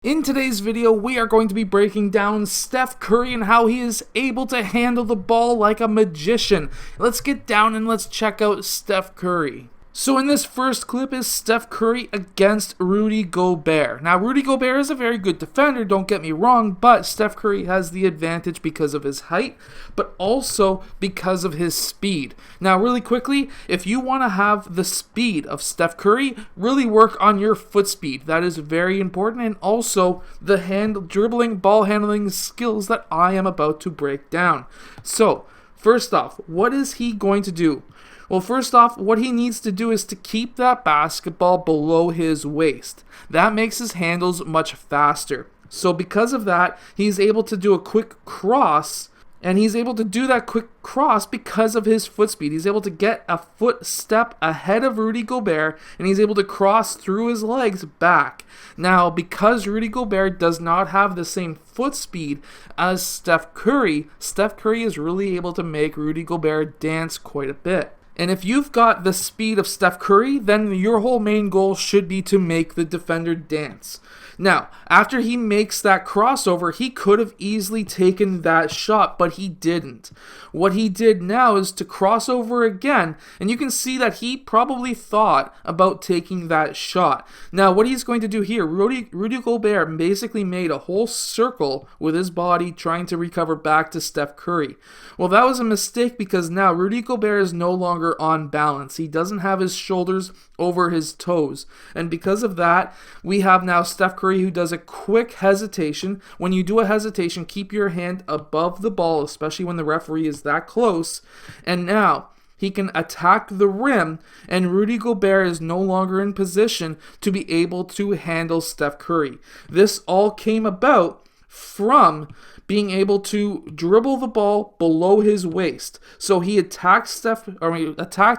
In today's video, we are going to be breaking down Steph Curry and how he is able to handle the ball like a magician. Let's get down and let's check out Steph Curry. So in this first clip is Steph Curry against Rudy Gobert. Now Rudy Gobert is a very good defender, don't get me wrong, but Steph Curry has the advantage because of his height, but also because of his speed. Now really quickly, if you want to have the speed of Steph Curry, really work on your foot speed. That is very important, and also the dribbling, ball handling skills that I am about to break down. So first off, what is he going to do? Well, first off, what he needs to do is to keep that basketball below his waist. That makes his handles much faster. So because of that, he's able to do a quick cross, and he's able to do that quick cross because of his foot speed. He's able to get a foot step ahead of Rudy Gobert, and he's able to cross through his legs back. Now, because Rudy Gobert does not have the same foot speed as Steph Curry is really able to make Rudy Gobert dance quite a bit. And if you've got the speed of Steph Curry, then your whole main goal should be to make the defender dance. Now, after he makes that crossover, he could have easily taken that shot, but he didn't. What he did now is to cross over again, and you can see that he probably thought about taking that shot. Now, what he's going to do here, Rudy Gobert basically made a whole circle with his body trying to recover back to Steph Curry. Well, that was a mistake because now Rudy Gobert is no longer on balance. He doesn't have his shoulders over his toes. And because of that, we have now Steph Curry who does a quick hesitation. When you do a hesitation, keep your hand above the ball, especially when the referee is that close. And now he can attack the rim, and Rudy Gobert is no longer in position to be able to handle Steph Curry. This all came about from being able to dribble the ball below his waist. So he attacked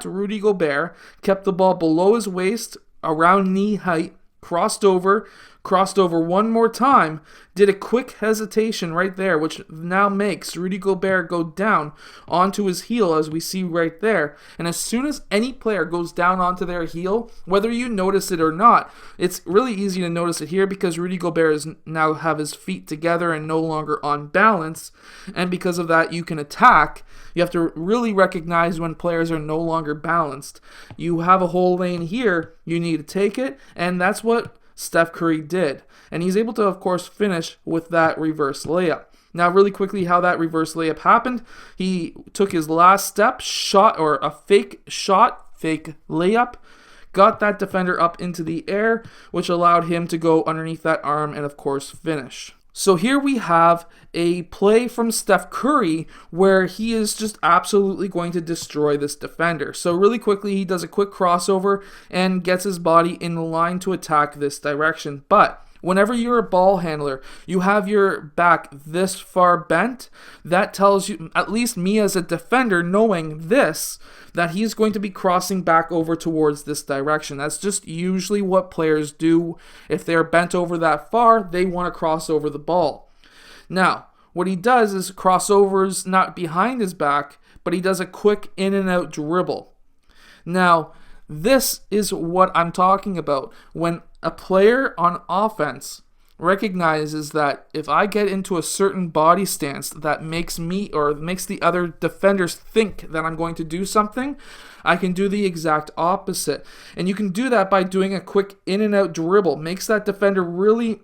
Rudy Gobert, kept the ball below his waist, around knee height, crossed over one more time, did a quick hesitation right there, which now makes Rudy Gobert go down onto his heel, as we see right there. And as soon as any player goes down onto their heel, whether you notice it or not, it's really easy to notice it here because Rudy Gobert is now have his feet together and no longer on balance. And because of that, you can attack. You have to really recognize when players are no longer balanced. You have a whole lane here, you need to take it, and that's what Steph Curry did. And he's able to, of course, finish with that reverse layup. Now, really quickly, how that reverse layup happened, he took his last step, a fake layup, got that defender up into the air, which allowed him to go underneath that arm and, of course, finish. So here we have a play from Steph Curry where he is just absolutely going to destroy this defender. So really quickly, he does a quick crossover and gets his body in line to attack this direction. But whenever you're a ball handler, you have your back this far bent. That tells you, at least me as a defender, knowing this, that he's going to be crossing back over towards this direction. That's just usually what players do. If they're bent over that far, they want to cross over the ball. Now, what he does is crossovers not behind his back, but he does a quick in and out dribble. Now, this is what I'm talking about. When a player on offense recognizes that if I get into a certain body stance that makes me or makes the other defenders think that I'm going to do something, I can do the exact opposite. And you can do that by doing a quick in and out dribble. Makes that defender really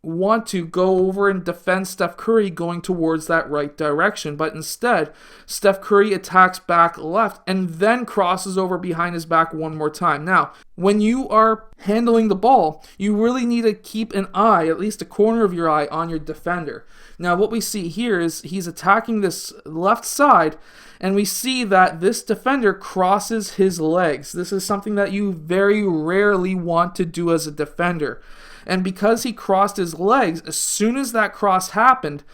want to go over and defend Steph Curry going towards that right direction, but instead Steph Curry attacks back left and then crosses over behind his back one more time. Now, when you are handling the ball, you really need to keep an eye, at least a corner of your eye, on your defender. Now, what we see here is he's attacking this left side, and we see that this defender crosses his legs. This is something that you very rarely want to do as a defender. And because he crossed his legs, as soon as that cross happened,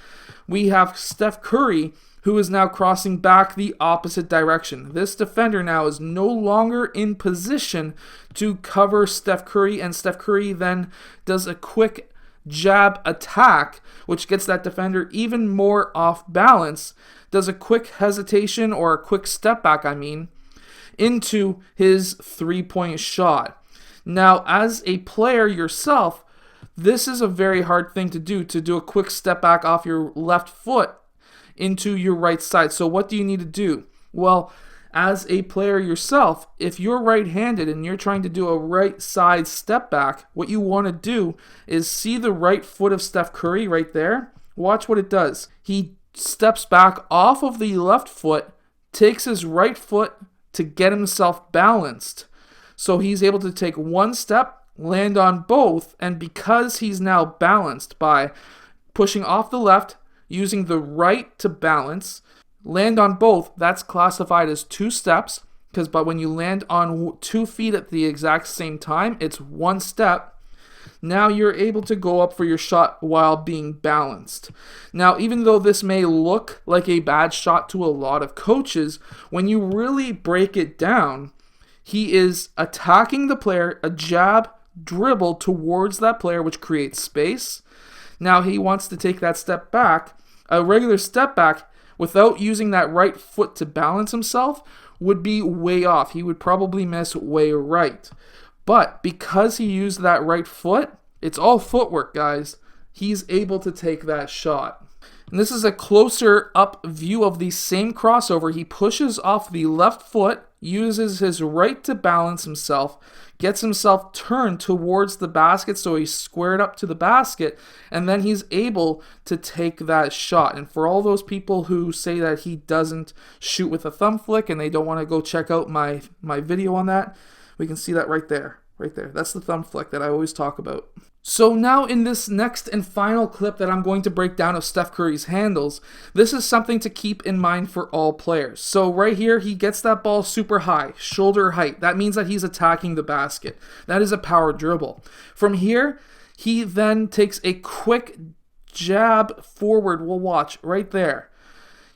we have Steph Curry, who is now crossing back the opposite direction. This defender now is no longer in position to cover Steph Curry, and Steph Curry then does a quick jab attack, which gets that defender even more off balance, does a quick hesitation, or a quick step back, into his three-point shot. Now, as a player yourself, This is a very hard thing to do a quick step back off your left foot into your right side. So what do you need to do? Well, as a player yourself, if you're right-handed and you're trying to do a right side step back, what you want to do is see the right foot of Steph Curry right there. Watch what it does. He steps back off of the left foot, takes his right foot to get himself balanced. So he's able to take one step, land on both, and because he's now balanced by pushing off the left, using the right to balance, land on both, that's classified as 2 steps, but when you land on 2 feet at the exact same time, it's 1 step. Now you're able to go up for your shot while being balanced. Now, even though this may look like a bad shot to a lot of coaches, when you really break it down, he is attacking the player, a jab, dribble towards that player, which creates space. Now he wants to take that step back. A regular step back without using that right foot to balance himself would be way off. He would probably miss way right. But because he used that right foot, it's all footwork, guys. He's able to take that shot. And this is a closer up view of the same crossover. He pushes off the left foot, uses his right to balance himself, gets himself turned towards the basket so he's squared up to the basket, and then he's able to take that shot. And for all those people who say that he doesn't shoot with a thumb flick and they don't want to go check out my video on that, we can see that right there. Right there. That's the thumb flick that I always talk about. So now in this next and final clip that I'm going to break down of Steph Curry's handles, this is something to keep in mind for all players. So right here, he gets that ball super high, shoulder height. That means that he's attacking the basket. That is a power dribble. From here, he then takes a quick jab forward. We'll watch right there.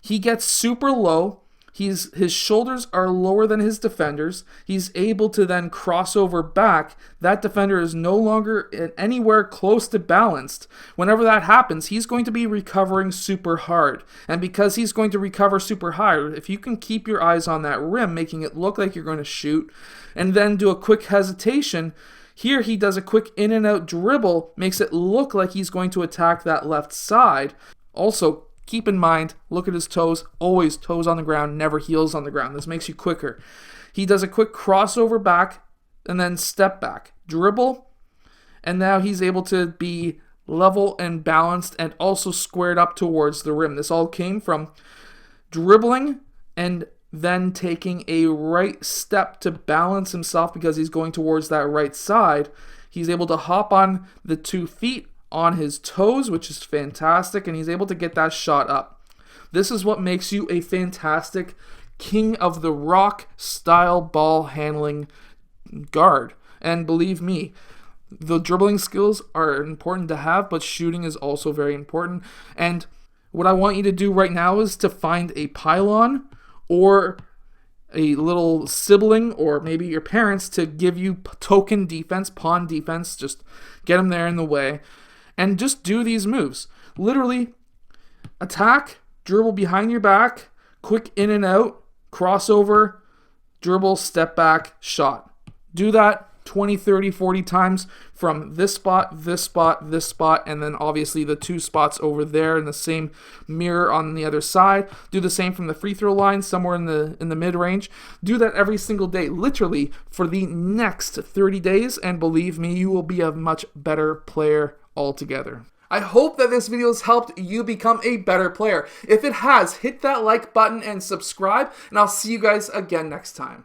He gets super low. His shoulders are lower than his defenders. He's able to then cross over back. That defender is no longer anywhere close to balanced. Whenever that happens, he's going to be recovering super hard. And because he's going to recover super hard, if you can keep your eyes on that rim, making it look like you're going to shoot, and then do a quick hesitation, here he does a quick in and out dribble, makes it look like he's going to attack that left side. Also, keep in mind, look at his toes, always toes on the ground, never heels on the ground. This makes you quicker. He does a quick crossover back and then step back, dribble, and now he's able to be level and balanced and also squared up towards the rim. This all came from dribbling and then taking a right step to balance himself because he's going towards that right side. He's able to hop on the 2 feet, on his toes, which is fantastic, and he's able to get that shot up. This is what makes you a fantastic king of the rock style ball handling guard. And believe me, the dribbling skills are important to have, but shooting is also very important. And what I want you to do right now is to find a pylon or a little sibling or maybe your parents to give you token defense, pawn defense. Just get them there in the way. And just do these moves. Literally, attack, dribble behind your back, quick in and out, crossover, dribble, step back, shot. Do that 20, 30, 40 times from this spot, this spot, this spot, and then obviously the 2 spots over there in the same mirror on the other side. Do the same from the free throw line, somewhere in the mid-range. Do that every single day, literally for the next 30 days, and believe me, you will be a much better player altogether. I hope that this video has helped you become a better player. If it has, hit that like button and subscribe, and I'll see you guys again next time.